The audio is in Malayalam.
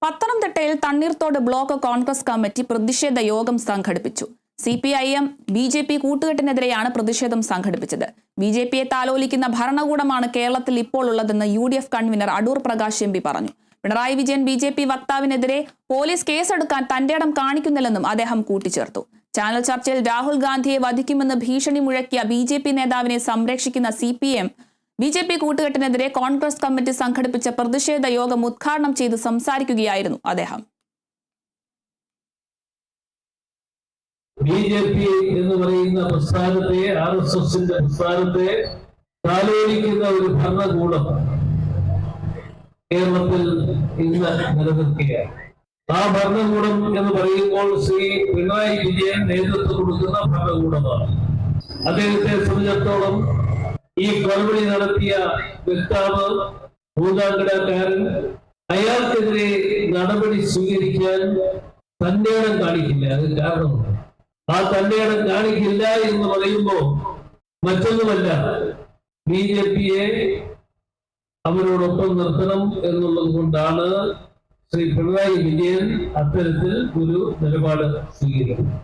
പത്തനംതിട്ടയിൽ തണ്ണീർത്തോട് ബ്ലോക്ക് കോൺഗ്രസ് കമ്മിറ്റി പ്രതിഷേധ യോഗം സംഘടിപ്പിച്ചു. CPIM BJP കൂട്ടുകെട്ടിനെതിരെയാണ് പ്രതിഷേധം സംഘടിപ്പിച്ചത്. BJPയെ താലോലിക്കുന്ന ഭരണകൂടമാണ് കേരളത്തിൽ ഇപ്പോൾ ഉള്ളതെന്ന് UDF convener Adoor Prakash MP പറഞ്ഞു. പിണറായി വിജയൻ BJP വക്താവിനെതിരെ പോലീസ് കേസെടുക്കാൻ തന്റേടം കാണിക്കുന്നില്ലെന്നും അദ്ദേഹം കൂട്ടിച്ചേർത്തു. ചാനൽ ചർച്ചയിൽ രാഹുൽ ഗാന്ധിയെ വധിക്കുമെന്ന് ഭീഷണി മുഴക്കിയ BJP നേതാവിനെ സംരക്ഷിക്കുന്ന CPM BJP കൂട്ടുകെട്ടിനെതിരെ കോൺഗ്രസ് കമ്മിറ്റി സംഘടിപ്പിച്ച പ്രതിഷേധ യോഗം ഉദ്ഘാടനം ചെയ്ത് സംസാരിക്കുകയായിരുന്നു അദ്ദേഹം. BJP എന്ന് പറയുന്ന പ്രസ്ഥാനത്തെ, RSSന്റെ പ്രസ്ഥാനത്തെ താലോലിക്കുന്ന ഒരു ഭരണകൂടം കേരളത്തിൽ ഇന്ന് നിലനിൽക്കുകയാണ്. ആ ഭരണകൂടം എന്ന് പറയുമ്പോൾ ശ്രീ പിണറായി വിജയൻ നേതൃത്വം കൊടുക്കുന്ന ഭരണകൂടമാണ്. അദ്ദേഹത്തെ സംബന്ധിച്ചിടത്തോളം ഈ കൊലവിളി നടത്തിയ വ്യക്താവ്, മൂന്നാംകിടക്കാരൻ, അയാൾക്കെതിരെ നടപടി സ്വീകരിക്കാൻ തന്റേടം കാണിക്കില്ല. അത് കാരണമുണ്ട്. ആ തന്റേടം കാണിക്കില്ല എന്ന് പറയുമ്പോൾ മറ്റൊന്നുമല്ല, BJPയെ അവരോടൊപ്പം നിർത്തണം എന്നുള്ളത് കൊണ്ടാണ് ശ്രീ പിണറായി വിജയൻ അത്തരത്തിൽ ഒരു നിലപാട് സ്വീകരിക്കുന്നത്.